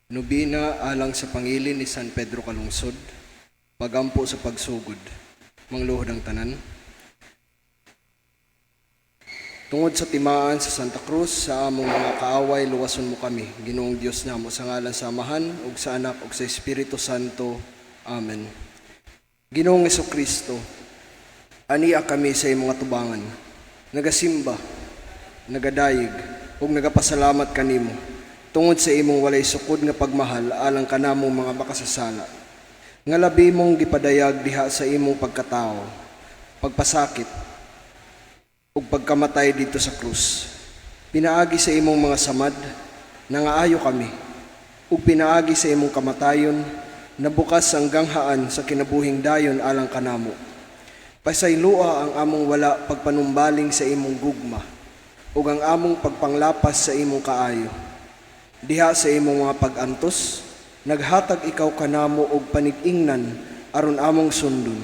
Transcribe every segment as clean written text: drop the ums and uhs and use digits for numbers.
Nobina alang sa pangilin ni San Pedro Kalungsod, pagampo sa pagsugod, mangluhod ang tanan. Tungod sa timaan sa Santa Cruz, sa among mga kaaway, luwason mo kami, Ginoong Diyos namo, sa ngalan sa Amahan, ug sa Anak, ug sa Espiritu Santo. Amen. Ginoong Jesucristo, ania kami sa imong atubangan, nagasimba, nagadayig, ug nagapasalamat kanimo, tungod sa imong walay sukod nga pagmahal alang kanamong mga makasasala. Nga labi mong gipadayag diha sa imong pagkatao, pagpasakit, ug pagkamatay dito sa krus. Pinaagi sa imong mga samad, nangaayo kami, ug pinaagi sa imong kamatayon, nabukas ang ganghaan sa kinabuhing dayon alang kanamo. Pasaylua ang among wala pagpanumbaling sa imong gugma, ug ang among pagpanglapas sa imong kaayo. Diha sa imong mga pag-antos, naghatag ikaw kanamo og panig-ingnan aron among sundon.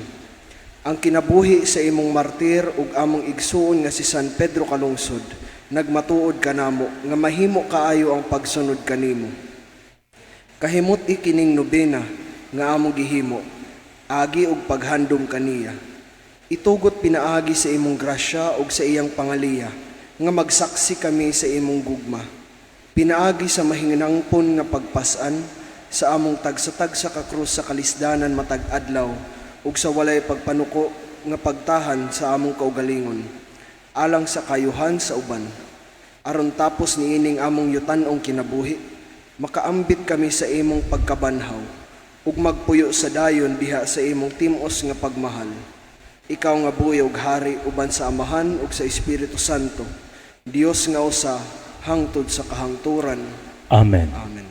Ang kinabuhi sa imong martir ug among igsuon nga si San Pedro Kalungsod, nagmatuod kanamo nga mahimo kaayo ang pagsunod kanimo. Kahimot ikining nobena nga among gihimo, agi og paghandom kaniya. Itugot pinaagi sa imong grasya ug sa iyang pangaliya, nga magsaksi kami sa imong gugma. Pinaagi sa mahingnangpon nga pagpasan sa among tagsa-tagsa ka krus sa kalisdanan matag adlaw ug sa walay pagpanuko nga pagtahan sa among kaugalingon alang sa kayuhan sa uban. Aron tapos niining among yutan-ong kinabuhi, makaambit kami sa imong pagkabanhaw ug magpuyo sa dayon diha sa imong tim-os nga pagmahal. Ikaw nga buhi ug hari uban sa Amahan ug sa Espiritu Santo, Dios nga usa hangtod sa kahangturan. Amen. Amen.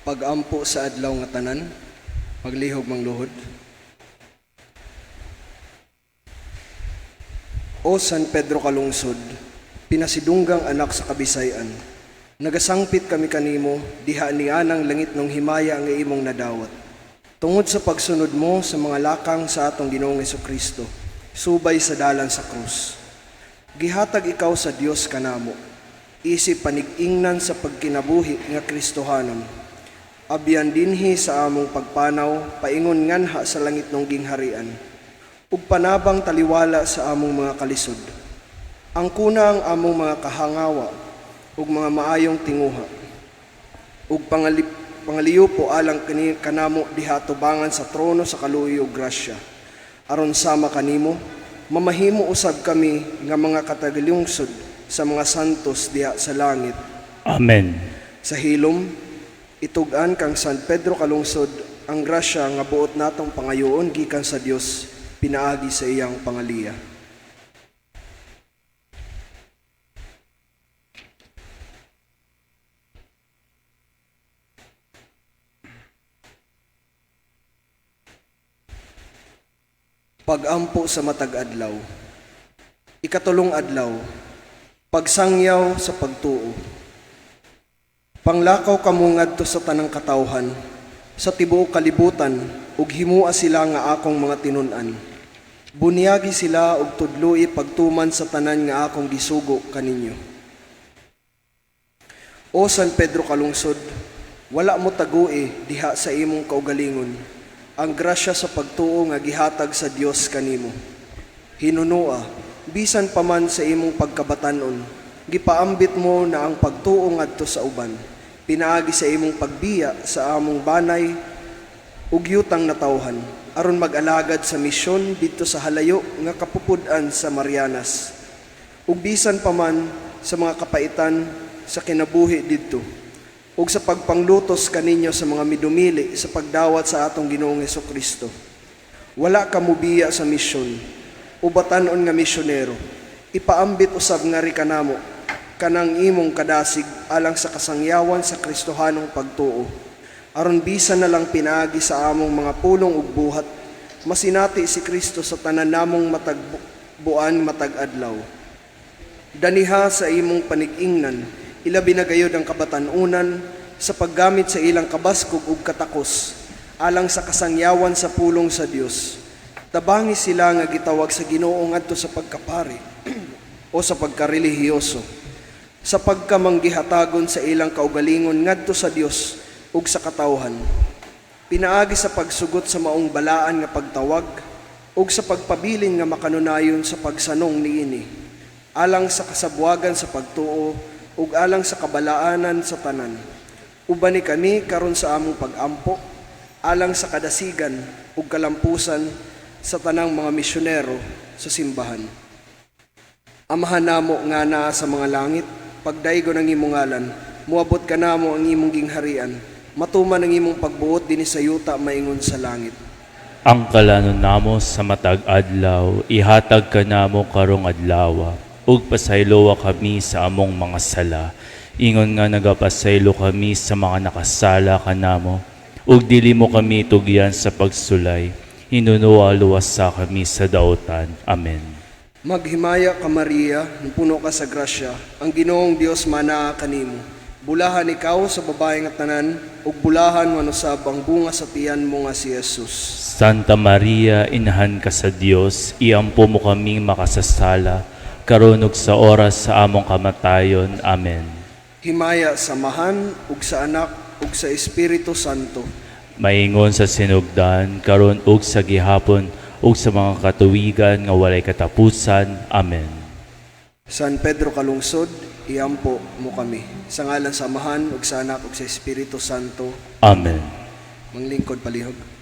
Pagampo sa adlaw nga tanan, paglihog mangluhod. O San Pedro Kalungsod, pinasidunggang anak sa Kabisayan, nagasangpit kami kanimo diha nianang langit ng himaya nga imong nadawat. Tungod sa pagsunod mo sa mga lakang sa atong Ginoong Jesucristo, subay sa dalan sa krus. Gihatag ikaw sa Dios kanamo, isip panig-ingnan sa pagkinabuhi nga Kristohanon. Abyan dinhi sa among pagpanaw, paingon nganha sa langit ng gingharian, ug panabang taliwala sa among mga kalisod. Ang kuna ang among mga kahangawa, ug mga maayong tinguha, ug pangaliyo po alang kanamo diha tubangan sa trono sa kaluoy ug grasya. Aron sama kanimo, mamahimo usab kami nga mga katagilungsod sa mga santos diha sa langit. Amen. Sa hilom, itugan kang San Pedro Kalungsod ang grasya nga buot natong pangayoon gikan sa Dios, pinaagi sa iyang pangaliya. Pagampo sa matag adlaw. Ikatulong adlaw, Pagsangyaw sa pagtuo. Panglakaw kamo ngadto sa tanang katawhan, sa tibuok kalibutan, ug himua sila nga akong mga tinun-an. Bunyagi sila og tudloi pagtuman sa tanan nga akong gisugo kaninyo. O San Pedro kalungsod, wala mo tagui diha sa imong kaugalingon ang grasya sa pagtuo nga gihatag sa Dios kanimo. Hinunua, bisan pa man sa imong pagkabatanon, gipaambit mo na ang pagtuo ngadto sa uban. Pinaagi sa imong pagbiya sa among banay ug yutang natawhan aron mag-alagad sa misyon didto sa halayo nga kapupud-an sa Marianas. Ug bisan pa man sa mga kapaitan sa kinabuhi didto ug sa pagpanglutos kaninyo sa mga midumili sa pagdawat sa atong Ginoong Hesukristo. Wala ka mubiya sa misyon, ubatanon nga misyonero, ipaambit usab nga rikanamo kanang imong kadasig alang sa kasangyawan sa Kristohanong pagtuo. Aron bisan na lang pinaagi sa among mga pulong ug buhat, masinati si Kristo sa tanan namong matagbuan matag-adlaw. Daniha sa imong panig-ingnan, ilabi na gayud ang kabatanunan sa paggamit sa ilang kabaskog ug katakos alang sa kasangyawan sa pulong sa Dios. Tabangi sila nga gitawag sa Ginoo ngadto sa pagkapari o sa pagkarelihiyoso, sa pagkamanggihatagon sa ilang kaugalingon ngadto sa Dios ug sa katawhan. Pinaagi sa pagsugot sa maong balaan nga pagtawag ug sa pagpabilin nga makanunayon sa pagsanong niini, alang sa kasabwagan sa pagtuo ug alang sa kabalaanan sa tanan. Uban ni kami karon sa among pag-ampo, alang sa kadasigan ug kalampusan sa tanang mga misyonero sa simbahan. Amahan namo nga naa sa mga langit, pagdaygo ng imong ngalan, muabot ka namo ang imong gingharian, matuman ang imong pagbuot dinhi sa yuta maingon sa langit. Ang kalanon namo sa matag adlaw, ihatag ka namo karong adlaw, ug pasaylowa kami sa among mga sala. Ingon nga nagapasaylo kami sa mga nakasala kanamo, ug dili mo kami tugyan sa pagsulay. Hinunuwa luwas sa kami sa dautan. Amen. Maghimaya ka Maria, puno ka sa grasya, ang Ginoong Dios manaa kanimo. Bulahan ikaw sa babae nga tanan, ug bulahan manusab ang bunga sa tiyan mo nga si Jesus. Santa Maria, inahan ka sa Dios, iampo mo kaming makasasala, karon ug sa oras sa among kamatayon. Amen. Himaya sa Amahan, ug sa Anak, ug sa Espiritu Santo. Maingon sa sinugdan, karon ug sa gihapon, ug sa mga katuwigan nga walay katapusan. Amen. San Pedro kalungsod, iampo mo kami. Sa ngalan sa Amahan, ug sa Anak, ug sa Espiritu Santo. Amen. Manglingkod palihog.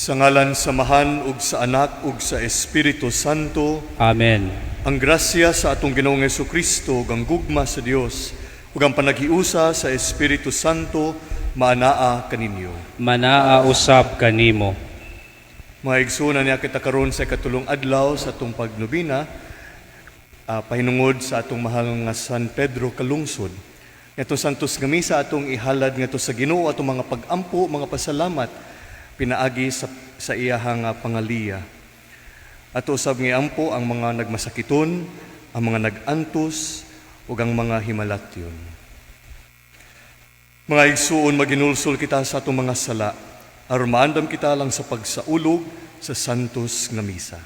Sa ngalan samahan ug sa anak ug sa Espiritu Santo, Amen. ang grasya sa atong Ginoong Jesucristo, ug ang gugma sa Dios, ug ang panaghiusa sa Espiritu Santo, maanaa kaninyo. Manaa usab kanimo. Mga igsoon niya kita karon sa ikatulong adlaw sa atong pagnobina, pahinungod sa atong mahal nga San Pedro kalungsod. Ito santos nga misa atong ihalad nga to sa Ginoo atong mga pagampo, mga pasalamat pinaagi sa iyahang pangaliya. Ato usab nga ampo ang mga nagmasakiton, ang mga nagantos ug ang mga himalatyon. Mga igsuon, maginulsol kita sa atong mga sala aron maandam kita lang sa pagsaulog sa santos nga misa.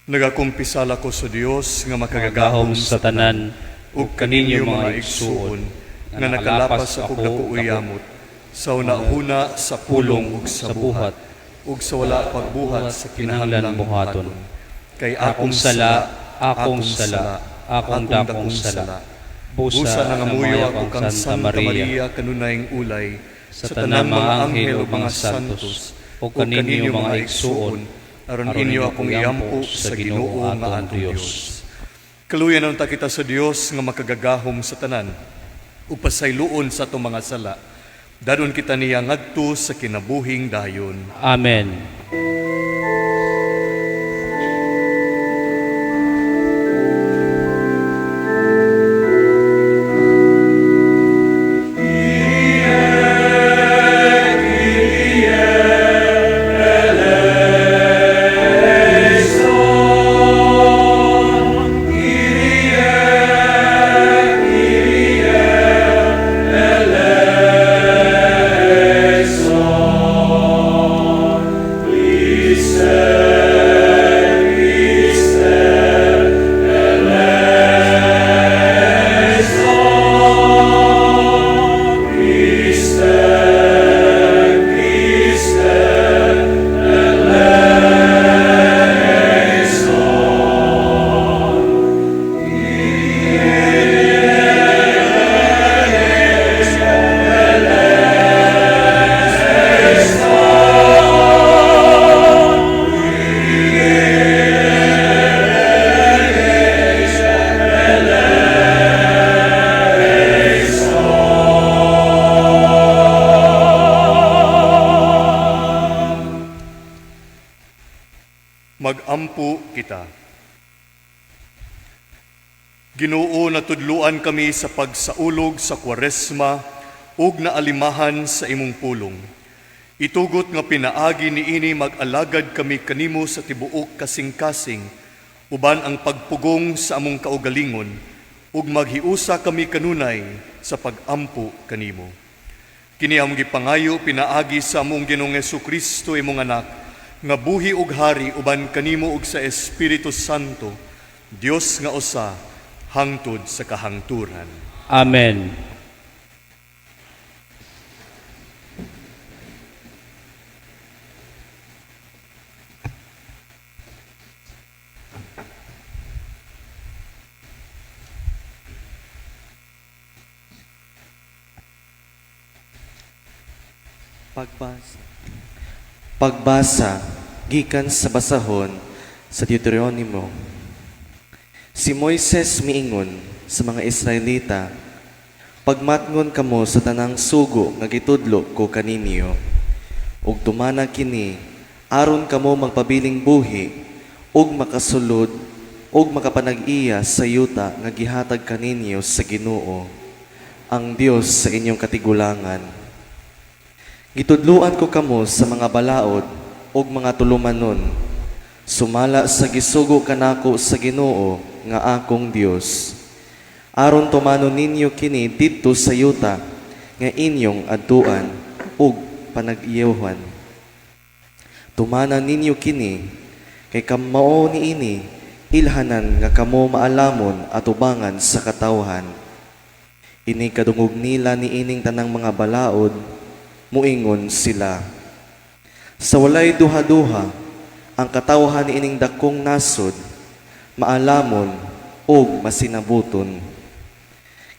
Nagakumpisala ko sa Dios nga makagagahom Gahom sa tanan, ug kaninyo mga igsuon nga nakalapas ako nakuuyamot sa una-una sa pulong ug sa buhat ug sa wala pagbuhat sa kinahanglan buhaton. Kay akong sala, akong dakong sala. Busa na ngamuyo ako kang Santa Maria kanunayng ulay sa tanang mga anghel ug mga santos ug kaninyo mga igsuon aron inyo akong iampo sa Ginoo nga atong Dios. Kaluyan ang kita sa Dios nga makagagahom sa tanan ug pasayloon sa atong mga sala. Danon kita niya ngadto sa kinabuhing dayon. Amen. Magampo kita. Ginoo, natudluan kami sa pagsaulog sa Kwaresma ug naalimahan sa imong pulong. Itugot nga pinaagi niini mag-alagad kami kanimo sa tibuok kasing-kasing, uban ang pagpugong sa among kaugalingon, ug maghiusa kami kanunay sa pagampo kanimo. Kini among gipangayo pinaagi sa among Ginoong Jesucristo imong anak, nga buhi ug hari uban kanimo ug sa Espiritu Santo, Dios nga usa, hangtod sa kahangturan. Amen. Pagbasa gikan sa basahon sa Deuteronomio. Si Moises miingon sa mga Israelita, pagmatngon kamo sa tanang sugo nga gitudlo ko kaninyo, ug tumana kini aron kamo magpabiling buhi ug makasulod ug makapanag-iya sa yuta nga gihatag kaninyo sa Ginoo, ang Dios sa inyong katigulangan. Gitudluan ko kamo sa mga balaod ug mga tulumanon, sumala sa gisugo kanako sa Ginoo nga akong Dios. Aron tumano ninyo kini didto sa yuta nga inyong adtuan ug panag-iyawhan. Tumana ninyo kini kay kamao niini ilhanan nga kamo maalamon at ubangan sa katawhan. Ini kadungog nila niining tanang mga balaod, muingon sila. Sa walay duha-duha, ang katawhan ni ining dakong nasod, maalamon o masinabuton.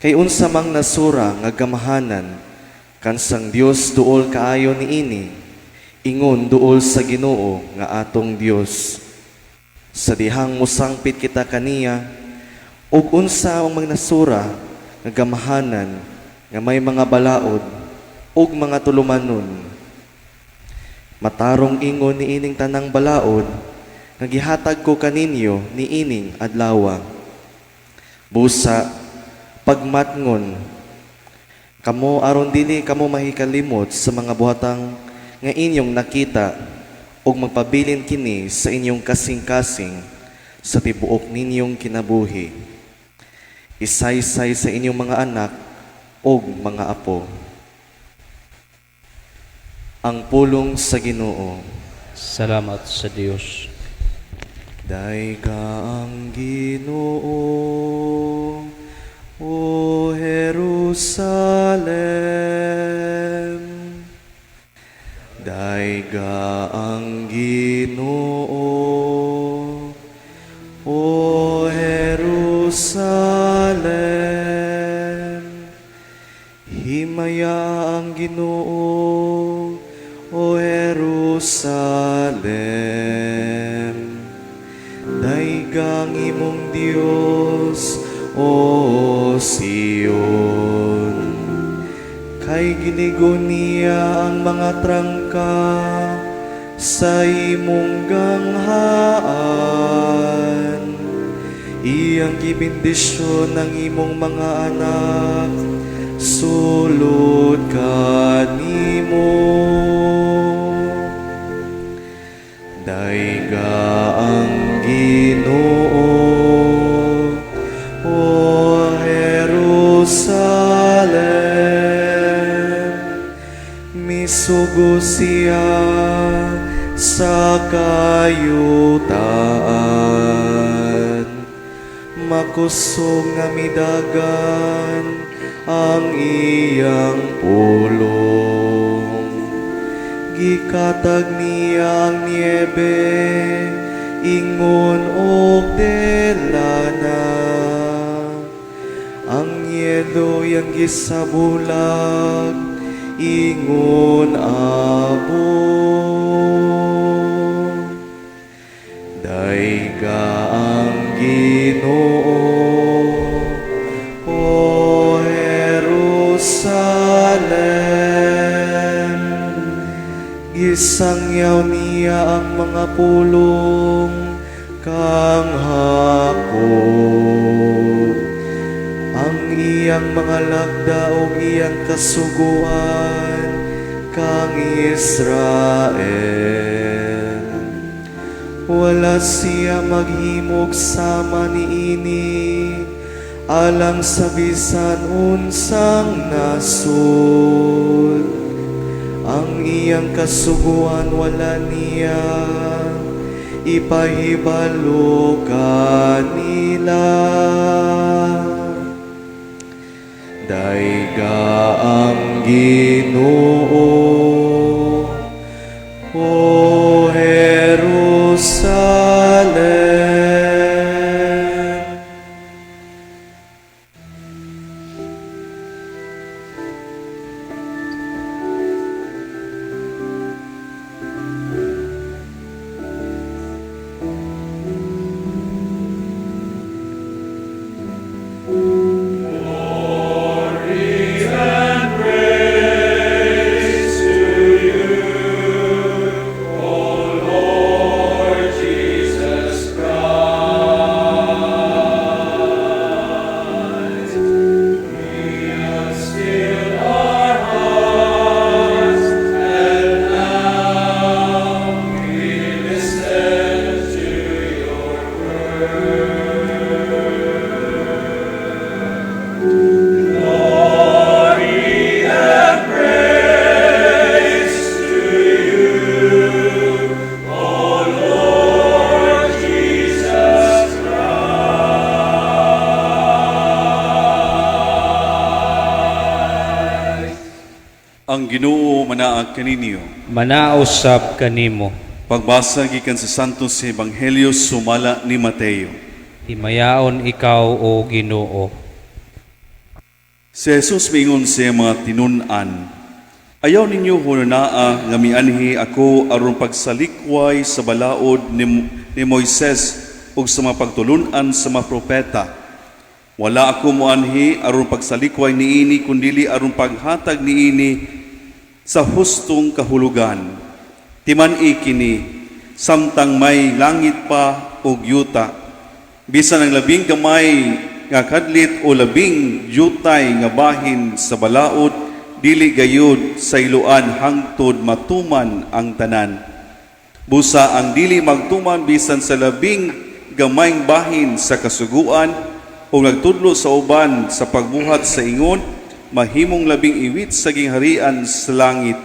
Kay unsa mang nasura nga gamahanan, kansang Dios duol kaayo ni ini, ingon duol sa Ginoo nga atong Dios. Sa dihang musangpit kita kaniya, ug unsa ang mga nasura nga gamahanan nga may mga balaod ug mga tulumanon. Matarong ingon ni ining tanang balaod Nagihatag ko kaninyo ni ining adlaw. Busa, pagmatngon, kamo aron dili kamo mahikalimot sa mga buhatang nga inyong nakita ug magpabilin kini sa inyong kasing-kasing sa tibuok ninyong kinabuhi. Isaysay sa inyong mga anak ug mga apo. Ang pulong sa Ginoo. Salamat sa Dios. Daiga ang Ginoo, O Jerusalem. Daiga ang Ginoo, O Jerusalem. Himaya ang Ginoo, O Jerusalem. Daigang imong Dios, O Sion. Kay ginigon niya ang mga trangka sa imong ganghaan. Iyang gibindisyon ng imong mga anak, sulod kanimo. Daiga ang Ginoo, O Jerusalem. Misugo siya sa kayutaan, makusog nga midagan ang iyang pulong. Gikatag niya ang niebe, ingon og delana. Ang yelo yang gisabulag, ingon abo. Daiga ang Ginoo, O Jerusalem. Gisangyaw niya ang mga pulong kang hakop. Ang iyang mga lagda o iyang kasuguan kang Israel. Wala siya maghimog sama niini, alang sa bisan unsang nasud. Ang iyang kasuguan wala niya, ipahibalo kanila. Daiga ang Ginoo, O Jerusalem. Ang Ginoo manaag kaninyo. Manausab kanimo. Pagbasa gikan sa Santos Ebanghelyo sumala ni Mateo. Himayaon ikaw, O Ginoo. Si Jesus miingon sa mga tinun-an, ayaw ninyo hunanaa nga mianhi ako aron pagsalikway sa balaod ni Moises ug sa mga pagtulun-an sa mga propeta. Wala ako moanhi aron pagsalikway niini kundili aron paghatag niini sa hustong kahulugan. Timan-i kini samtang may langit pa ug yuta. Bisan ang labing gamay nga kadlit o labing yutay nga bahin sa balaod, dili gayud sa iluan hangtod matuman ang tanan. Busa ang dili magtuman bisan sa labing gamayng bahin sa kasuguan o nagtudlo sa uban sa pagbuhat sa ingon, mahimong labing iwit sa gingharian sa langit.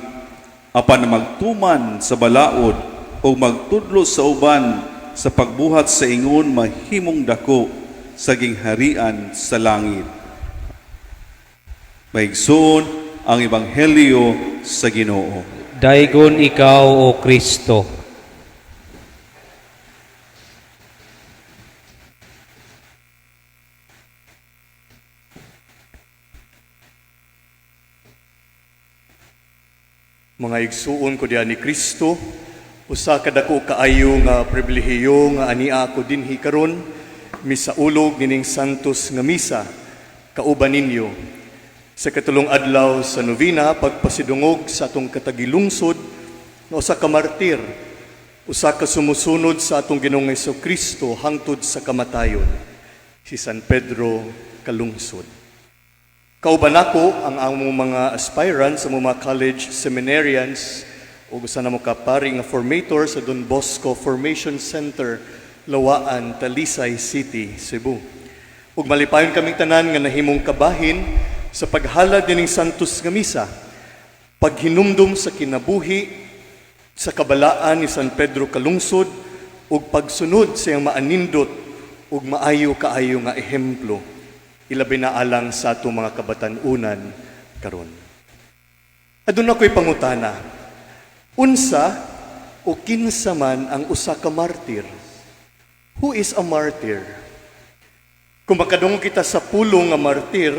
Apan magtuman sa balaod o magtudlo sa uban sa pagbuhat sa ingon, mahimong dako sa gingharian sa langit. Maigsoon ang Ebanghelyo sa Ginoo. Daigon ikaw, O Kristo. Mga igsuon ko diyan ni Kristo, usa ka dako kaayo nga pribilehiyo nga ania ako dinhi karon misaulog nining santos nga misa kauban ninyo sa katulong adlaw sa novena pagpasidungog sa atong katagilungsod nga usa ka martir, usa ka sumusunod sa atong Ginoong Jesucristo hangtod sa kamatayon, si San Pedro Kalungsod. Kauban ako ang among mga aspirants sa mga college seminarians o gusto na mo kapari nga formator sa Don Bosco Formation Center, Lawaan, Talisay City, Cebu. Ug malipayon kaming tanan nga nahimong kabahin sa paghalad dining santos nga misa, paghinumdum sa kinabuhi sa kabalaan ni San Pedro Kalungsod ug pagsunod sa iyang maanindot ug maayo kaayo nga ehemplo, ilabi na alang sa atong mga kabatan-unan karon. Aduna ko'y pangutana, unsa o kinsa man ang usa ka martir? Who is a martyr? Kung makadungog kita sa pulong nga martir,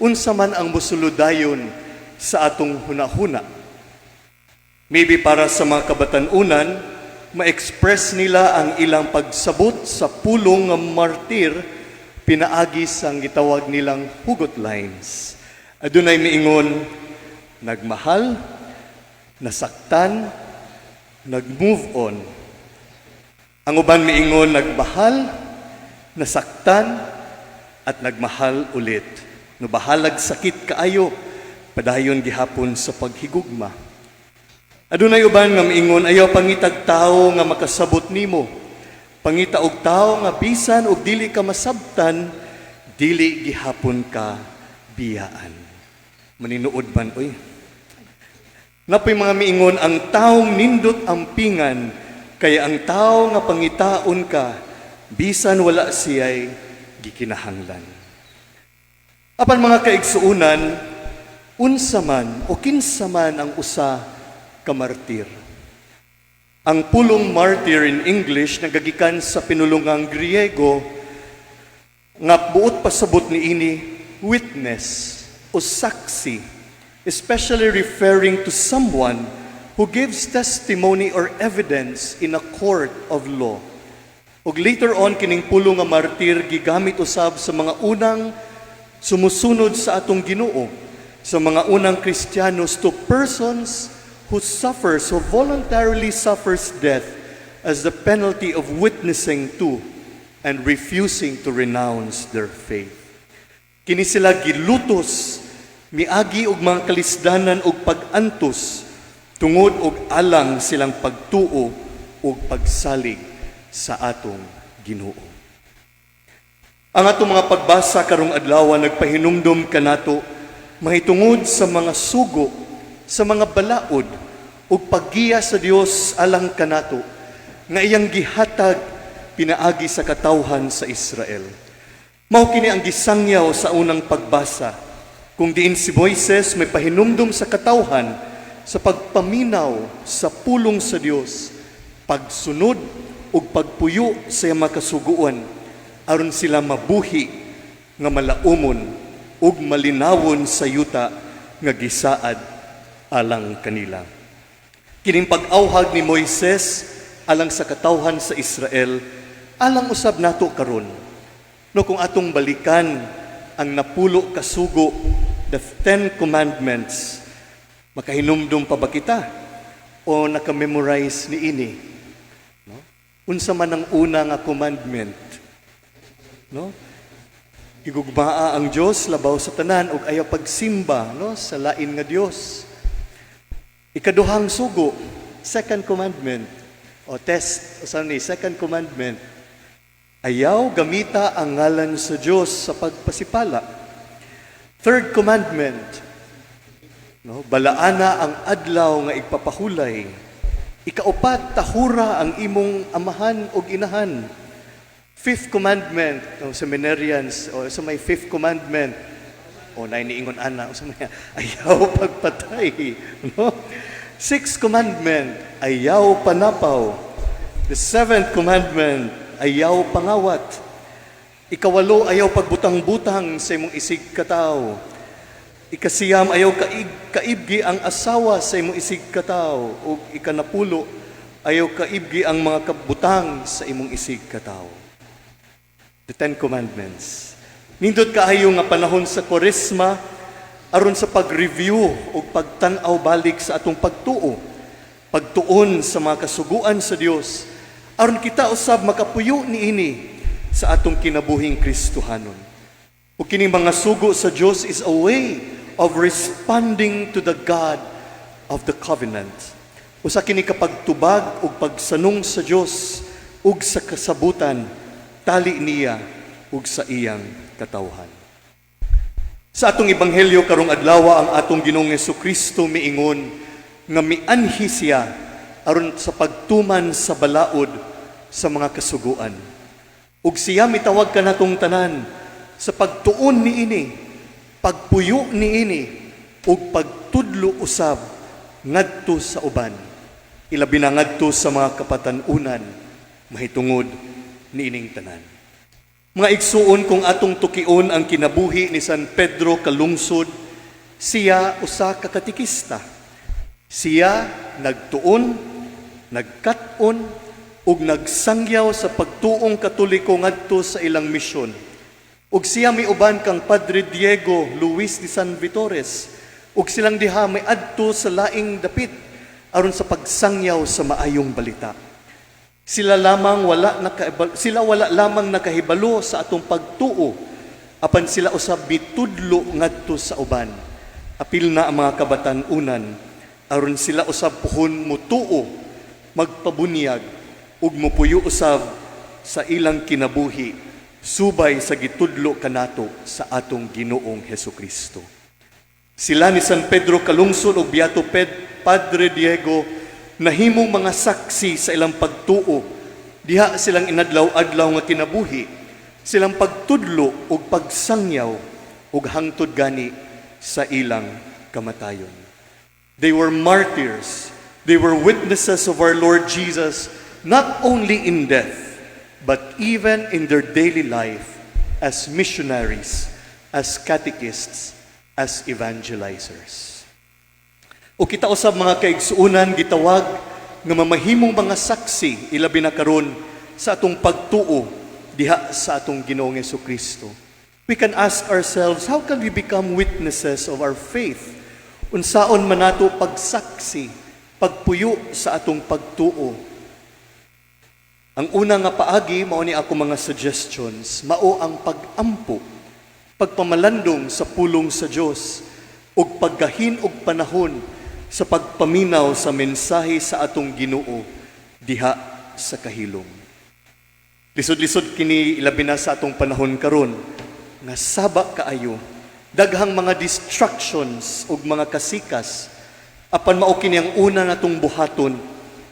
unsa man ang musuludayon sa atong hunahuna? Maybe para sa mga kabatan-unan, ma-express nila ang ilang pagsabot sa pulong nga martir, pinaagi sang gitawag nilang hugot lines. Adunay miingon, nagmahal, nasaktan, nag-move on. Ang uban miingon, nagbahal, nasaktan, at nagmahal ulit. No bahalag sakit kaayo, padayon gihapon sa paghigugma. Adunay uban nga miingon, ayaw pangitag tao nga makasabot nimo. Pangita og tao nga bisan og dili ka masabtan, dili gihapon ka biyaan. Maninuod man, oy. Napoy mga miingon, ang taong nindot ampingan, kaya ang tao nga pangitaon ka, bisan wala siya'y gikinahanglan. Apan mga kaigsuunan, unsa man o kinsa man ang usa ka martir. Ang pulong martyr in English nagagikan sa pinulungang Griego nga buot pasabot niini witness o saksi, especially referring to someone who gives testimony or evidence in a court of law. Ug later on kining pulong nga martyr gigamit usab sa mga unang sumusunod sa atong Ginoo, sa mga unang Kristiyanos, to persons who suffers, who voluntarily suffers death as the penalty of witnessing to and refusing to renounce their faith. Kini sila gilutos, miagi og mga kalisdanan og pag-antos, tungod og alang silang pagtuo og pagsalig sa atong Ginoo. Ang atong mga pagbasa karong adlaw nagpahinumdom kanato mahitungod sa mga sugo, sa mga balaod ug paggiya sa Dios alang kanato nga iyang gihatag pinaagi sa katawhan sa Israel. Mao kini ang gisangyaw sa unang pagbasa, kung diin si Moises may pahinumdom sa katawhan sa pagpaminaw sa pulong sa Dios, pagsunod ug pagpuyo sa iyang makasuguan aron sila mabuhi nga malaumon ug malinawon sa yuta nga gisaad alang kanila. Kining pag-awhag ni Moises alang sa katawhan sa Israel, alang usab nato karon. No, kung atong balikan ang napulo kasugo, the 10 Commandments, makahinumdum pa ba kita? O nakamemorize ni ini? Unsa man ang una nga commandment? No? Igugmaa ang Dios labaw sa tanan ug ayaw pagsimba, no, sa lain nga Dios. Ikaduhang sugo, second commandment, second commandment, ayaw gamita ang ngalan sa Diyos sa pagpasipala. Third commandment, no, balaana ang adlaw nga igpapahulay. Ikaupat, tahura ang imong amahan o inahan. Fifth commandment, no, seminarians, o sa may fifth commandment, o nainiingon ana, o sa may ayaw pagpatay. No? Sixth commandment, ayaw panapaw. The seventh commandment, ayaw pangawat. Ikawalo, ayaw pagbutang-butang sa imong isig katao. Ikasiyam, ayaw kaibgi ang asawa sa imong isig katao. O ikanapulo, ayaw kaibgi ang mga kabutang sa imong isig katao. The Ten Commandments. Nindot kaayo nga panahon sa Kwaresma aron sa pag-review o pagtan-aw balik sa atong pagtuo, pagtuon sa mga kasuguan sa Dios, aron kita usab makapuyo niini sa atong kinabuhing Kristohanon. O kining mga sugo sa Dios is a way of responding to the God of the covenant. Usa kini kapagtubag o pagsanong sa Dios ug sa kasabutan, tali niya ug sa iyang katawhan. Sa atong ebanghelyo karong adlaw ang atong Ginoong Jesucristo miingon nga mianhi siya aron sa pagtuman sa balaod sa mga kasuguan. Ug siya mitawag kanatong tanan sa pagtuon niini, pagpuyo niini ug pagtudlo usab ngadto sa uban. Ilabi na ngadto sa mga kapatanunan mahitungod niining tanan. Mga igsuon, kung atong tukion ang kinabuhi ni San Pedro kalungsod, siya usa ka katikista. Siya nagtuon, nagkat-on, ug nagsangyaw sa pagtuong Katoliko ngadto sa ilang misyon. Ug siya miuban kang Padre Diego Luis de San Vitores, ug silang diha may adto sa laing dapit aron sa pagsangyaw sa maayong balita. Sila wala lamang nakahibalo sa atong pagtuo, apan sila usab mitudlo ngadto sa uban. Apil na ang mga kabatanunan aron sila usab puhon mutuo, magpabunyag ug mopuyo usab sa ilang kinabuhi subay sa gitudlo kanato sa atong Ginoong Hesukristo. Sila ni San Pedro kalungsod ug Beato Padre Diego nahimong mga saksi sa ilang pagtuo, diha silang inadlaw-adlaw nga kinabuhi, silang pagtudlo ug pagsangyaw ug hangtod gani sa ilang kamatayon. They were martyrs. They were witnesses of our Lord Jesus, not only in death, but even in their daily life as missionaries, as catechists, as evangelizers. O kita usab mga kaigsuunan gitawag nga mamahimong mga saksi ilabi na karon sa atong pagtuo diha sa atong Ginoong Jesucristo. We can ask ourselves, how can we become witnesses of our faith? Unsaon man nato pagsaksi, pagpuyo sa atong pagtuo? Ang una nga paagi mao ni ako mga suggestions, mao ang pag-ampo, pagpamalandong sa pulong sa Dios ug paggahin og panahon sa pagpaminaw sa mensahe sa atong Ginoo diha sa kahilom. Lisod-lisod kini ilabi na sa atong panahon karon nga saba kaayo, daghang mga distractions ug mga kasikas, apan mao kini ang una natong buhaton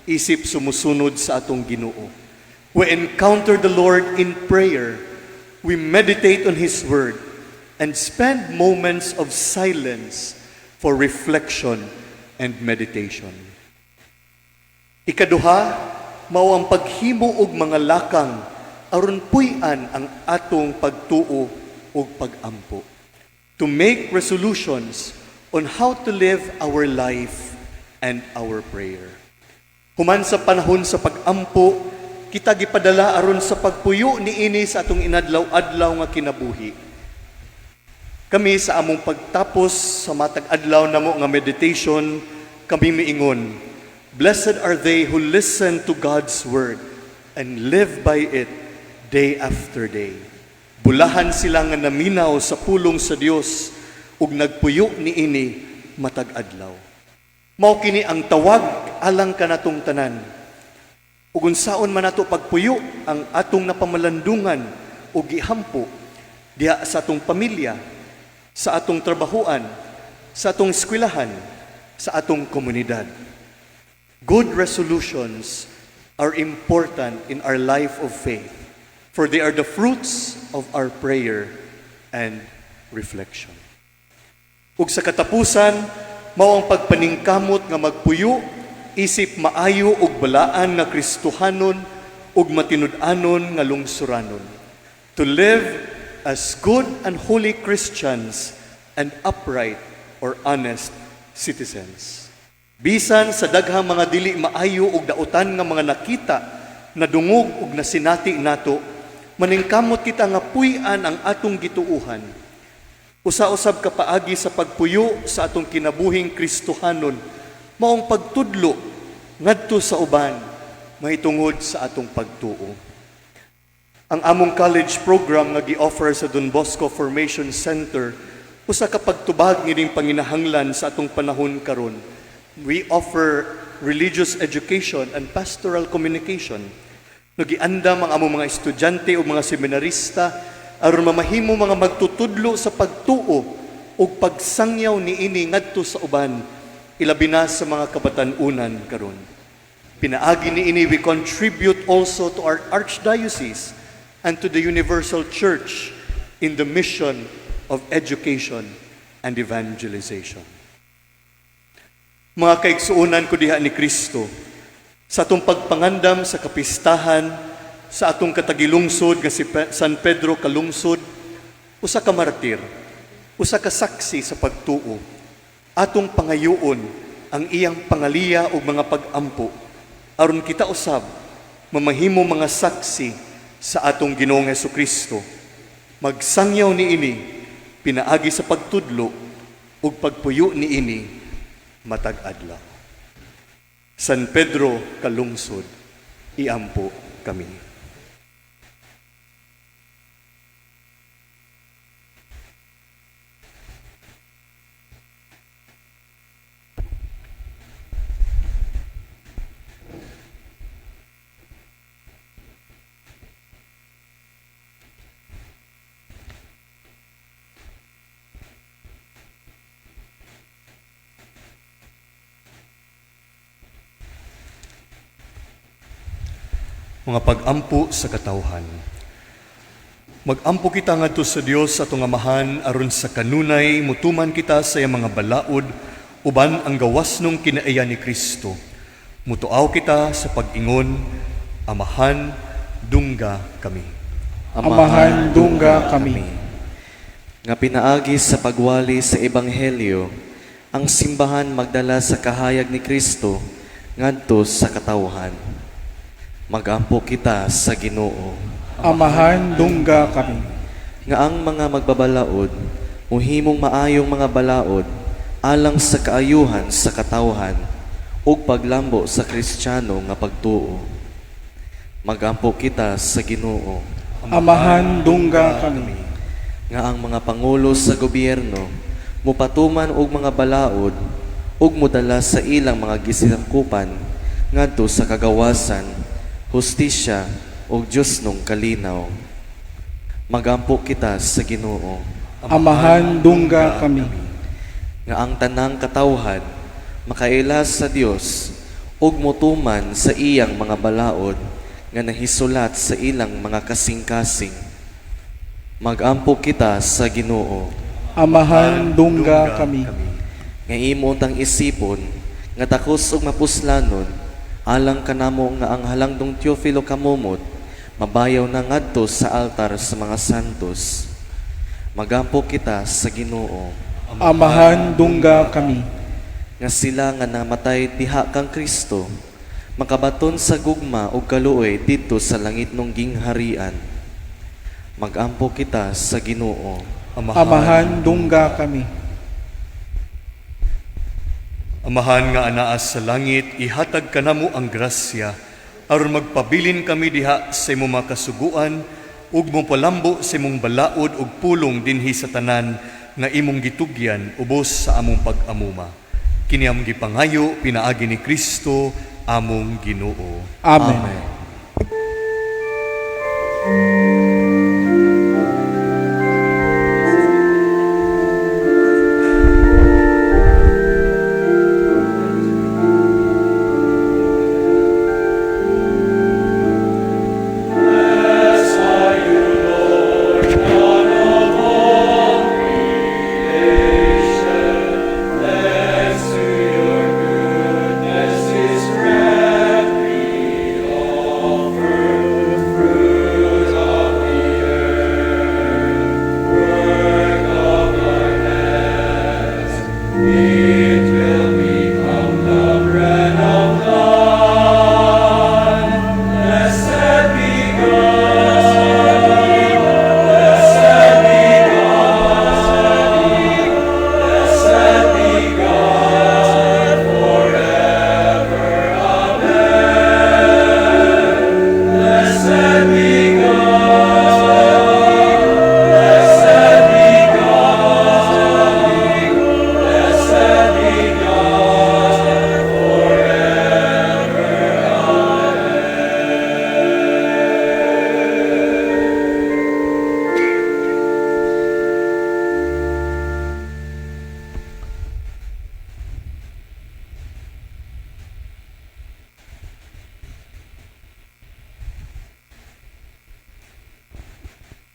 isip sumusunod sa atong Ginoo. We encounter the Lord in prayer, we meditate on His Word, and spend moments of silence for reflection and meditation. Ikaduha, mao ang paghimo og mga lakang aron puy-an ang atong pagtuo ug pag-ampo. To make resolutions on how to live our life and our prayer. Human sa panahon sa pag-ampo, kita gipadala aron sa pagpuyo niini sa atong inadlaw-adlaw nga kinabuhi. Kami sa among pagtapos sa matag adlaw namo nga meditation, kami miingon, blessed are they who listen to God's word and live by it day after day. Bulahan sila nga naminaw sa pulong sa Dios ug nagpuyo niini matag adlaw. Mao kini ang tawag alang kanatong tanan. Ug unsaon man nato pagpuyo ang atong napamalandungan ug gihampo diha sa atong pamilya, sa atong trabahuan, sa atong eskwelahan, sa atong komunidad. Good resolutions are important in our life of faith, for they are the fruits of our prayer and reflection. Ug sa katapusan, mao ang pagpaningkamot nga magpuyo, isip maayo ug balaan nga Kristohanon ug matinud-anon nga lungsuranon. To live as good and holy Christians and upright or honest citizens. Bisan sa daghang mga dili maayo ug dautan nga mga nakita, nadungog ug nasinati nato, maningkamot kita nga puy-an ang atong gituuhan. Usa-usab ka paagi sa pagpuyo sa atong kinabuhing Kristohanon, maong pagtudlo ngadto sa uban, mahitungod sa atong pagtuo. Ang among college program nga gi-offer sa Don Bosco Formation Center, usa ka pagtubag ngining panginahanglan sa atong panahon karon. We offer religious education and pastoral communication. Nagiandam ang among mga estudyante o mga seminarista aron mamahimo mga magtutudlo sa pagtuo o pagsangyaw niini ngadto sa uban, ilabi na sa mga kabatan-unan karon. Pinaagi niini we contribute also to our archdiocese and to the universal church in the mission of education and evangelization. Mga kaigsuunan ko diha ni Kristo, sa atong pagpangandam sa kapistahan, sa atong katagilungsod nga si San Pedro kalungsod, usa ka martir, usa ka saksi sa pagtuo, atong pangayuon ang iyang pangaliya o mga pag-ampo, aron kita usab, mamahimo mga saksi sa atong Ginoong Hesukristo. Magsangyaw niini, pinaagi sa pagtudlo, ug pagpuyo niini, matag adlaw. San Pedro kalungsod, iampo kami. Mga pag-ampo sa katawhan. Mag-ampo kita ngadto sa Dios sa atong amahan aron sa kanunay mutuman kita sa iyang mga balaod uban ang gawas nung kinaiya ni Kristo. Mutuaw kita sa pag-ingon, amahan, dungga kami. Amahan, dungga kami. Nga pinaagi sa pagwali sa Ebanghelyo, ang simbahan magdala sa kahayag ni Kristo ngadto sa katawhan. Magampo kita sa Ginoo. Amahan, dungga kami. Nga ang mga magbabalaod, muhimong maayong mga balaod, alang sa kaayuhan sa katawhan, ug paglambo sa Kristiyano nga pagtuo. Magampo kita sa Ginoo. Amahan, dungga kami. Nga ang mga pangulo sa gobyerno, mupatuman og mga balaod, ug mudala sa ilang mga gisinakupan, ngadto sa kagawasan, hustisya o Diyos nung kalinaw. Magampo kita sa Ginoo. Amahan, dungga kami. Nga ang tanang katawhan, makailas sa Dios, ug mutuman sa iyang mga balaod, nga nahisulat sa ilang mga kasing-kasing. Magampo kita sa Ginoo. Amahan, dungga kami. Nga imo tang isipon, nga takos ug mapuslanon, alang kanamo nga ang halangdong Teofilo kamumot, mabayaw na ngadto sa altar sa mga santos. Magampo kita sa Ginoo. Amahan, dungga kami. Nga sila nga namatay diha kang Kristo, makabaton sa gugma ug kaluoy dito sa langit nung gingharian. Magampo kita sa Ginoo. Amahan, dungga kami. Amahan nga anaas sa langit, ihatag kanamo ang grasya aron magpabilin kami diha sa imong mga kasuguan, ug mopalambo sa imong balaod ug pulong dinhi sa tanan nga imong gitugyan ubos sa among pag-amuma. Kini among gipangayo pinaagi ni Kristo among Ginoo. Amen.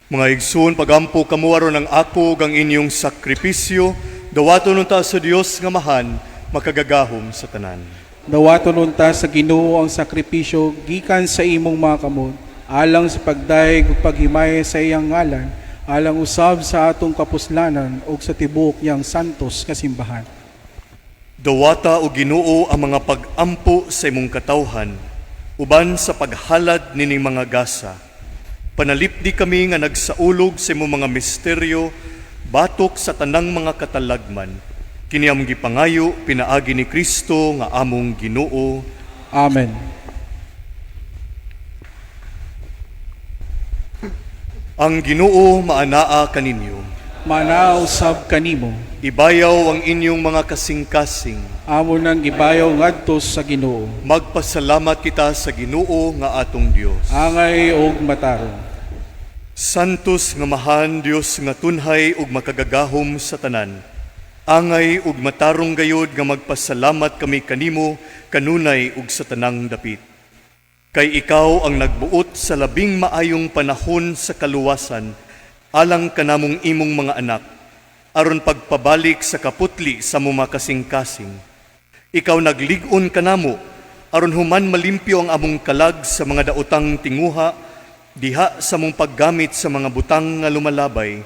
Mga igsoon, pagampo kamo aron ang ako ang inyong sakripisyo, dawaton unta sa Dios nga mahan, makagagahom sa tanan. Dawaton unta sa Ginoo ang sakripisyo gikan sa imong mga kamot, alang sa pagdaig ug paghimay sa iyang ngalan, alang usab sa atong kapuslanan ug sa tibuok niyang santos nga simbahan. Dawata o Ginoo ang mga pagampo sa imong katawhan, uban sa paghalad nining mga gasa. Panalipdi kami nga nagsaulog sa imong mga misteryo, batok sa tanang mga katalagman. Kini among gipangayo pinaagi ni Kristo nga among Ginoo. Amen. Ang Ginoo maanaa kaninyo. Manaa usab kanimo. Ibayaw ang inyong mga kasing-kasing. Amo nang gibayaw ngadto sa Ginoo. Magpasalamat kita sa Ginoo nga atong Dios. Angay og matarong. Santos nga mahan Dios nga tunhay ug makagagahom sa tanan. Angay ug matarong gayod nga magpasalamat kami kanimo kanunay ug sa tanang dapit. Kay ikaw ang nagbuot sa labing maayong panahon sa kaluwasan, alang kanamong imong mga anak, aron pagpabalik sa kaputli sa mga kasing-kasing. Ikaw naglig-on kanamo, aron human malimpyo ang among kalag sa mga daotang tinguha, diha sa mong paggamit sa mga butang nga lumalabay,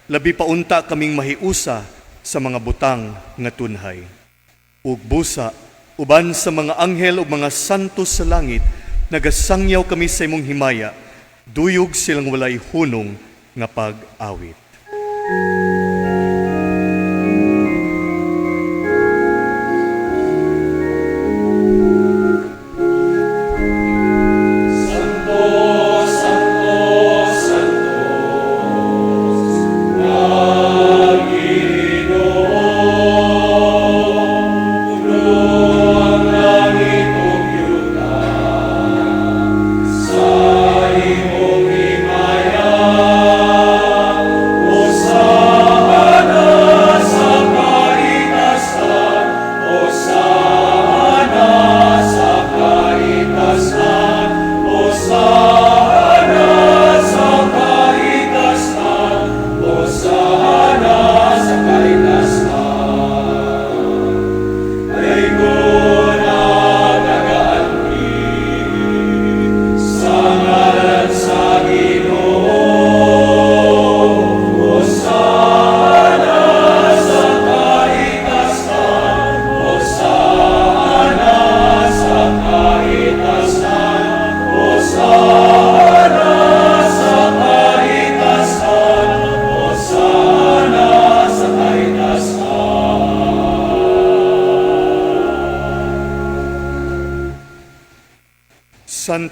labi pa unta kaming mahiusa sa mga butang nga tunhay. Ug busa, uban sa mga anghel ug mga santos sa langit, nagasangyaw kami sa imong himaya, duyog silang walay hunong nga pag-awit. Sa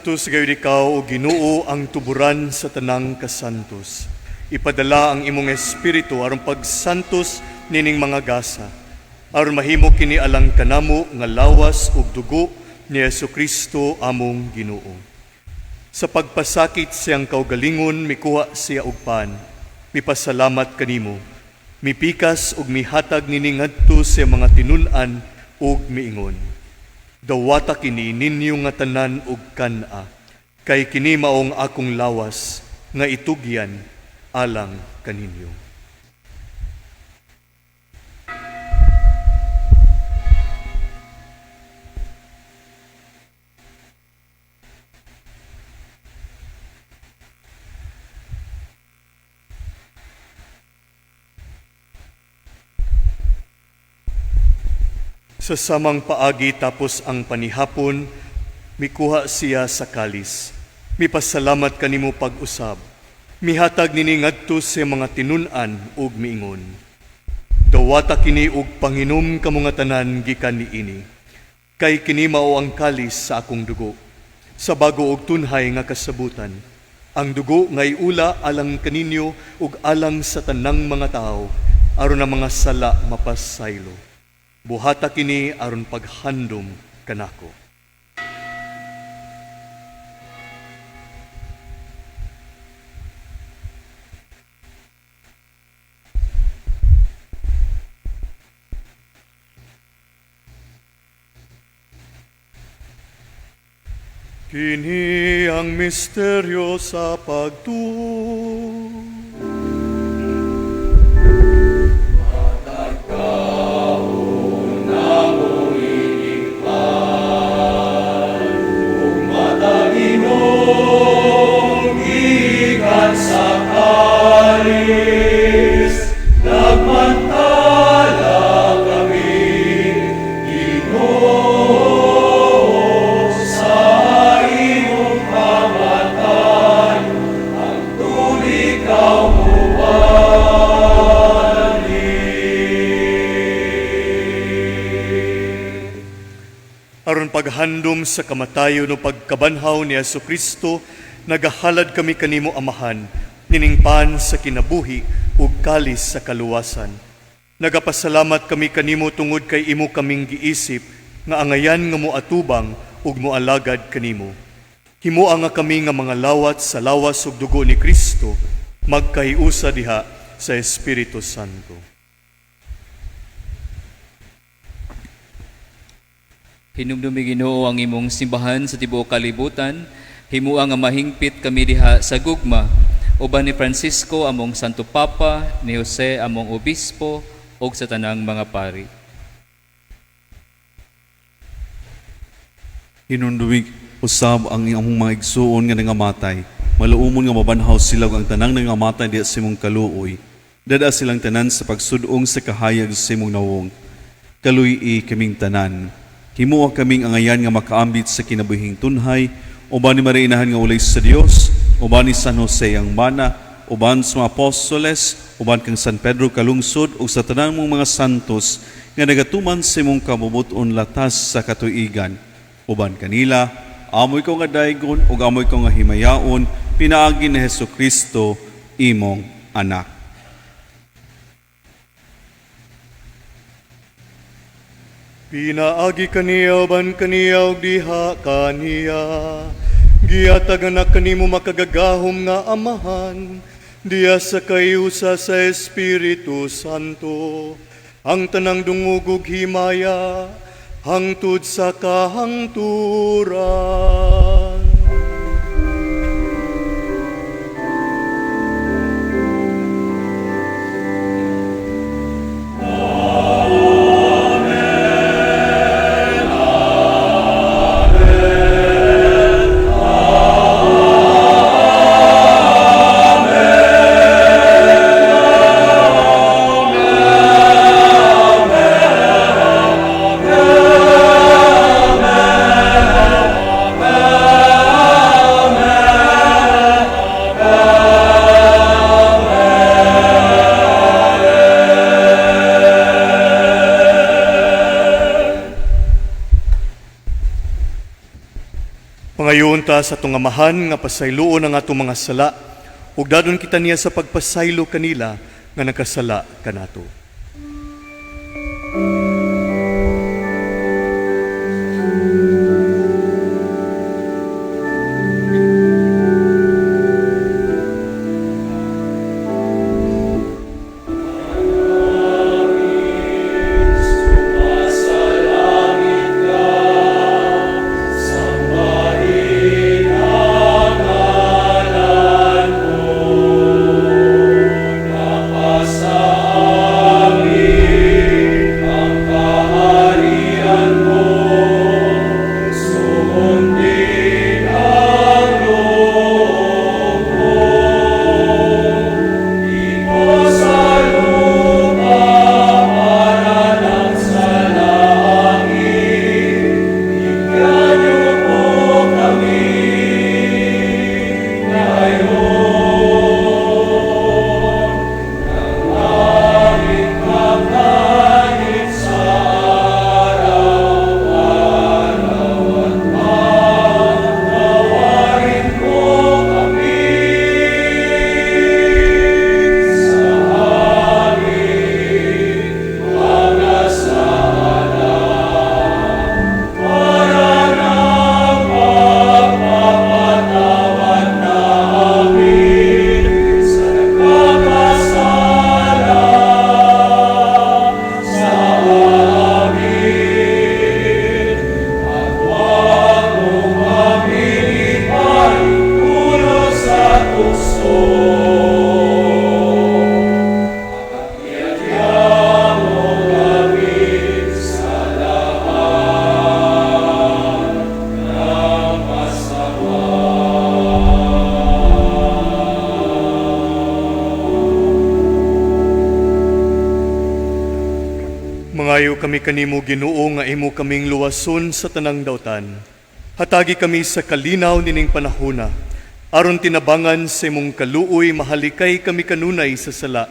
Santos gayud ikaw o Ginoo ang tuburan sa tanang kasantos. Ipadala ang imong espiritu aron pagsantos nining mga gasa. Aron mahimo kini alang kanamo nga lawas ug dugo ni Jesucristo among Ginoo. Sa pagpasakit siyang kaugalingon mikuha siya og pan. Mipasalamat kanimo. Mipikas ug mihatag nini ngadto sa mga tinun-an ug miingon. Dawata kini ninyo nga tanan ug kana, kay kini maong akong lawas nga itugyan alang kaninyo. Sa samang paagi tapos ang panihapon, mikuha siya sa kalis. Mipasalamat kanimo pag-usab. Mihatag nini ngadto sa mga tinun-an ug miingon. Dawata kini og panginom kamo nga tanan gikan niini. Kay kini mao ang kalis sa akong dugo. Sa bago og tunhay nga kasabutan. Ang dugo nga iula alang kaninyo ug alang sa tanang mga tao aron ang mga sala mapasaylo. Buhata kini aron paghandom kanako. Kini ang misteryo sa pagtuo. Aron paghandom sa kamatayon o pagkabanhaw ni Jesucristo, nagahalad kami kanimo amahan, niningpan sa kinabuhi ug kalis sa kaluwasan. Nagapasalamat kami kanimo tungod kay imo kaming giisip nga angayan nga moatubang ug moalagad kanimo. Himua nga kami nga mga lawat sa lawas ug dugo ni Kristo, magkahiusa diha sa Espiritu Santo. Hinumdumi Ginoo ang imong simbahan sa tibuok kalibutan, himua nga mahingpit kami diha sa gugma, uban ni Francisco among Santo Papa, ni Jose among Obispo, ug sa tanang mga pari. Hinunduwig usab ang imong mga igsuon nga nangamatay. Malaumon nga mabanhaw sila ug ang tanang nangamatay diha sa imong kaluoy. Dada silang tanan sa pagsudong sa kahayag sa imong nawong. Kaluy-i kaming tanan. Himuwa kaming angayan nga makaambit sa kinabuhing tunhay, uban ni Mariinahan nga ulay sa Dios, uban ni San Jose ang mana, uban sa mga apostoles, uban kang San Pedro kalungsod, ug sa tanang mong mga santos nga nagatuman sa imong kabubuton latas sa katuigan. Uban kanila, amoy ko nga daygon ug amoy ko nga himayaon, pinaagi ni Jesucristo imong anak. Pinaagi kaniya ban kaniya ug diha kaniya. Gihatag anak kanimo makagagahom nga amahan. Diya sa kayusa sa Espiritu Santo. Ang tanang dungog ug himaya hangtod sa kahangturan. ka sa atong amahan nga pasayloon ang atong mga sala, ug dadon kita niya sa pagpasaylo kanila nga nakasala kanato. Mangayo kami kanimo Ginoo nga imo kaming luwason sa tanang dautan. Hatagi kami sa kalinaw nining panahona. Aron tinabangan sa imong kaluoy mahalikay kami kanunay sa sala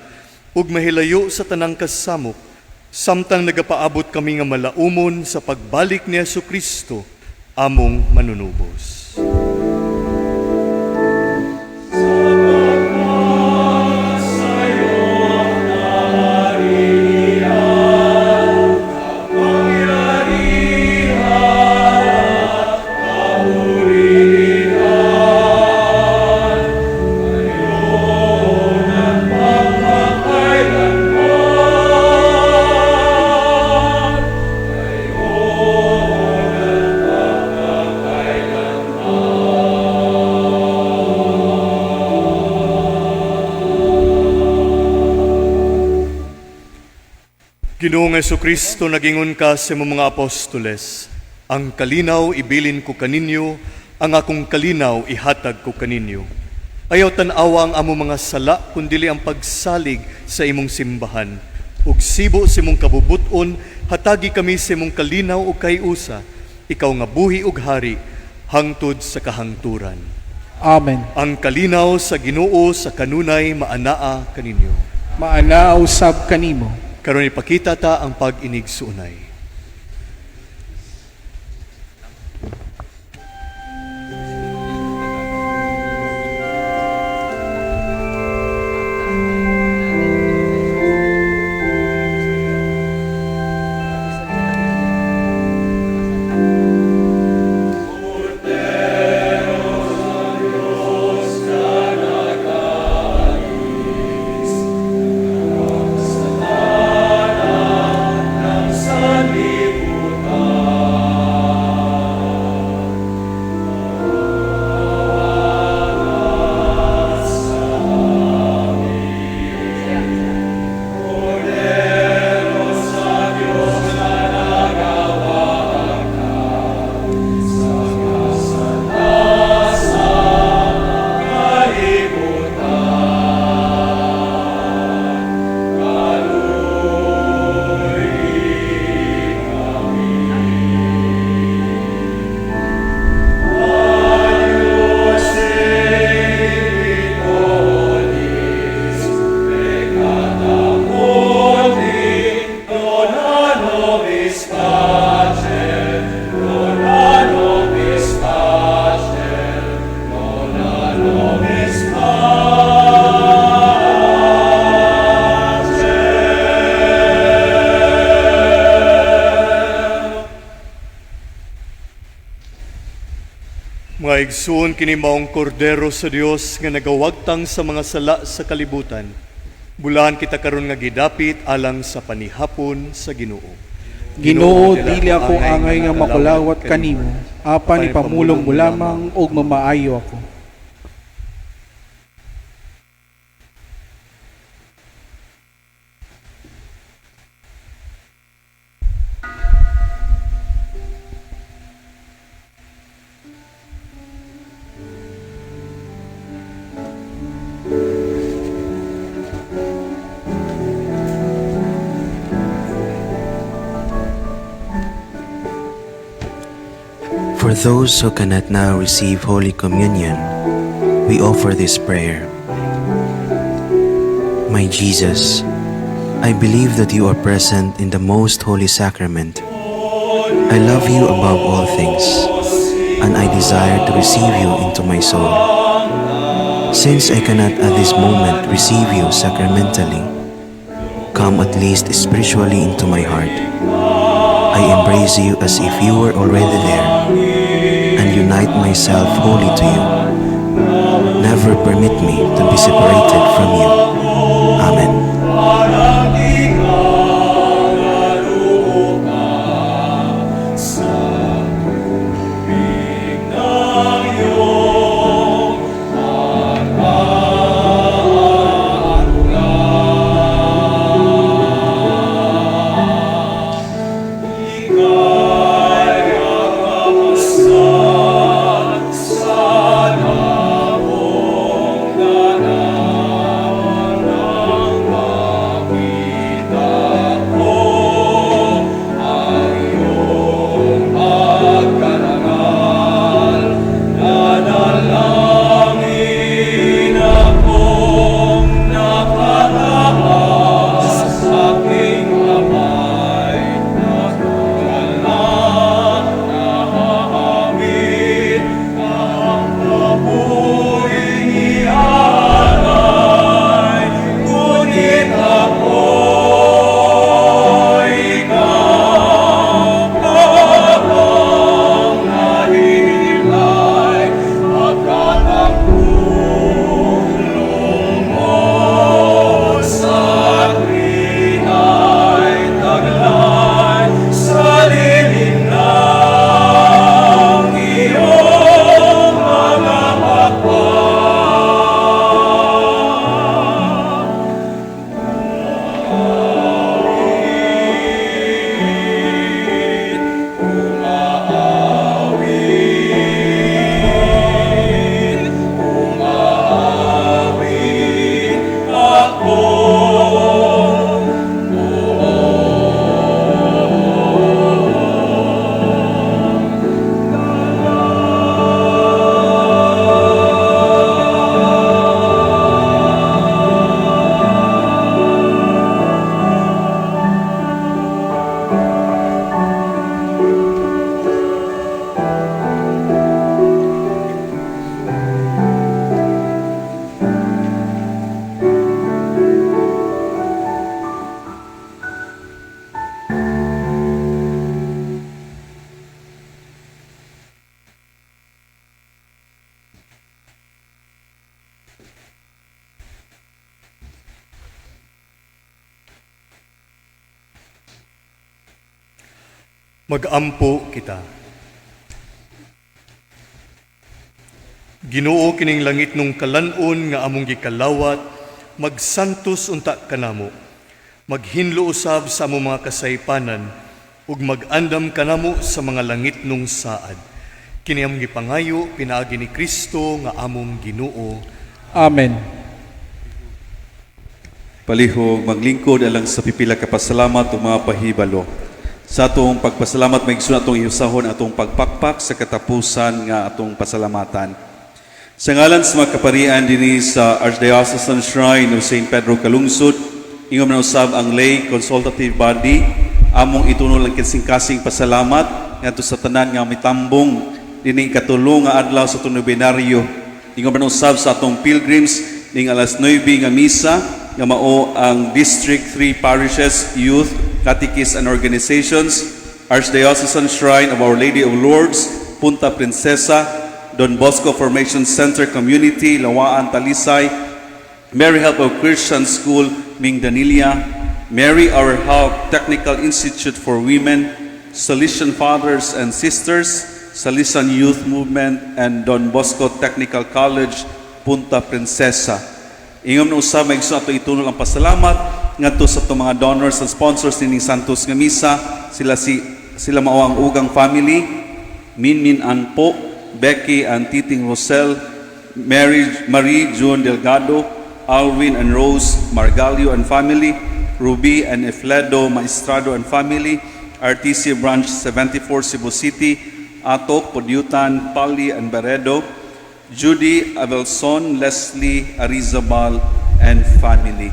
ug mahilayo sa tanang kasamok. Samtang nagapaabot kami nga malaumon sa pagbalik ni Jesucristo, among manunubos. Ginoong Jesucristo, nagingon ka sa mga apostoles, ang kalinaw ibilin ko kaninyo, ang akong kalinaw ihatag ko kaninyo. Ayaw tanawa ang among mga sala, kundili ang pagsalig sa imong simbahan. Ug sibo sa imong kabubuton, hatagi kami sa imong kalinaw ug kayusa, ikaw nga buhi ug hari, hangtod sa kahangturan. Amen. Ang kalinaw sa Ginoo sa kanunay maanaa kaninyo. Maana usab kanimo. Karon ipakita ta ang pag-inig sunay. Son Maigsoon kini maong kordero sa Dios nga nagawagtang sa mga sala sa kalibutan. Bulahan kita karon nga gidapit alang sa panihapon sa Ginoo. Ginoo, dili ako angay nga makulawat kanimo, apan ipamulong mo lamang og mamaayo ako. For those who cannot now receive Holy Communion, we offer this prayer. My Jesus, I believe that you are present in the most holy sacrament. I love you above all things, and I desire to receive you into my soul. Since I cannot at this moment receive you sacramentally, come at least spiritually into my heart. I embrace you as if you were already there, and unite myself wholly to you. Never permit me to be separated from you. Amen. Magampo kita. Ginoo kining langit nung kalanon nga among gikalawat, magsantos unta kanamo, maghinlo usab sa among mga kasaypanan, ug mag-andam kanamo sa mga langit nung saad. Kini among gipangayo pinaagi ni Kristo nga among Ginoo. Amen. Palihog maglingkod alang sa pipila ka pasalamat ug mga pahibalo. Sa atong pagpasalamat maigsoon atong ihusahon atong pagpakpak sa katapusan nga atong pasalamatan. Sa ngalan sa mga kaparian dinhi sa Archdiocesan Shrine of St. Pedro Calungsod, ingom na usab ang lay consultative body, among itunol ang kasing-kasing pasalamat ngadto sa tanan nga mitambong dinhi katulong nga adlaw sa atong nobinaryo. Ingom na usab sa atong pilgrims ning alas 9 nga misa nga mao ang District 3 Parishes Youth Catechists and Organizations, Archdiocesan Shrine of Our Lady of Lourdes, Punta Princesa, Don Bosco Formation Center Community, Lawaan, Talisay, Mary Help of Christian School, Mingdanilia, Mary Our Help Technical Institute for Women, Salesian Fathers and Sisters, Salesian Youth Movement, and Don Bosco Technical College, Punta Princesa. Ingam na usab may gusto ato itunol ang pasalamat ngadto sa itong mga donors and sponsors ni Santos nga Misa. Sila mao ang Ugang family, Minmin Anpo, Becky and Titing Rosel, Marie June Delgado, Alvin and Rose Margalio and family, Ruby and Efledo Maestrado and family, RTC Branch 74 Cebu City, Atok, Podyutan, Pali and Beredo, Judy Abelson, Leslie Arizabal and family.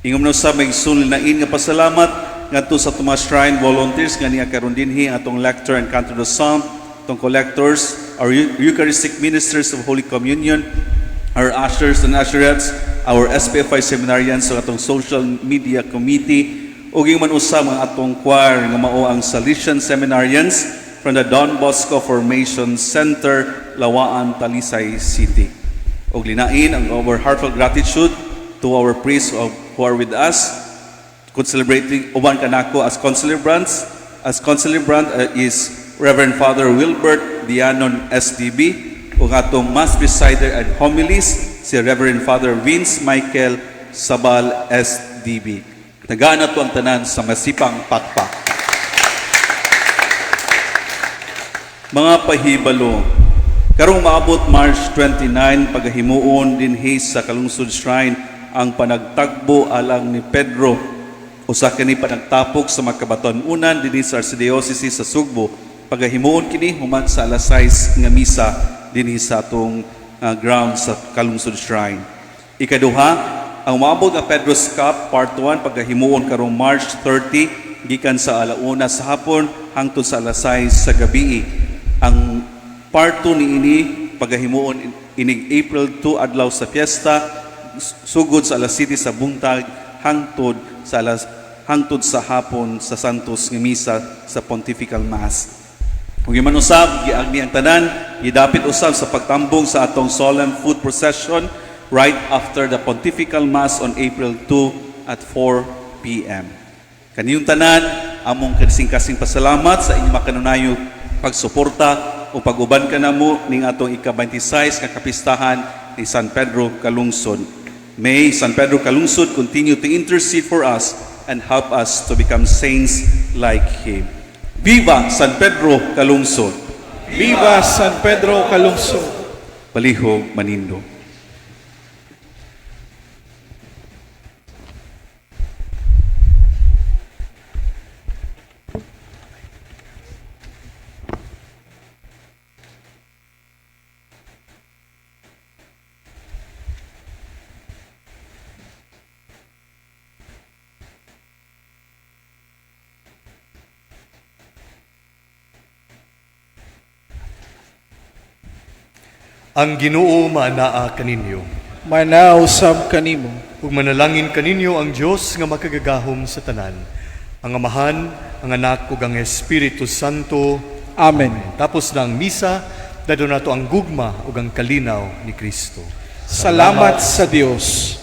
Ingom na sa may sunlinain nga pasalamat ngadto sa mga shrine volunteers nga niya karon dinhi atong lector and cantor of psalm, atong collectors, our Eucharistic ministers of Holy Communion, our ushers and usherettes, our SPFI seminarians sa atong social media committee, ug man usab ang atong choir nga mao ang Salesian seminarians from the Don Bosco Formation Center, Lawaan, Talisay City. Og linain ang our heartfelt gratitude to our priests who are with us, celebrating uban kanako as concelebrants. As concelebrant is Reverend Father Wilbert Dianon SDB, ug atong Mass Presider and Homilies si Reverend Father Vince Michael Sabal SDB. Tagaan nato ang tanan sa masipang pakpak. Mga pahibalo, karong maabot March 29, pagahimuon dinhi sa Kalungsod Shrine ang panagtagbo alang ni Pedro, usa kini panagtapok sa makabatuan-unan dinhi sa Archdiocese sa Sugbo. Pagahimuon kini human sa alas 6 nga misa dinhi sa atong ground sa Kalungsod Shrine. Ikaduha, ang maabot nga Pedro's Cup Part 1 pagahimuon karong March 30 gikan sa alauna sa hapon hangtod sa alas 6 sa gabi. Ang part 2 niini pagahimuon inig April 2 adlaw sa piyesta sugod sa alas 7 sa buntag hangtod sa hapon sa Santos nga Misa sa Pontifical Mass. Ug man usab giagni ang tanan gidapit usab sa pagtambong sa atong solemn food procession right after the Pontifical Mass on April 2 at 4 p.m. Kaniyong tanan among kasing-kasing pasalamat sa inyong makanunayo pagsuporta o pag-uban ka na mo ning atong ika-26 nga kapistahan ni San Pedro Calungsod. May San Pedro Calungsod continue to intercede for us and help us to become saints like him. Viva San Pedro Calungsod! Viva San Pedro Calungsod! Palihog Manindo. Ang Ginoo maanaa kaninyo. Manausab kanimo. Ug manalangin kaninyo ang Dios nga makagagahom sa tanan. Ang Amahan, ang Anak ug ang Espiritu Santo. Amen. Tapos na ang misa, dado nato ang gugma ug ang kalinaw ni Kristo. Salamat sa Dios.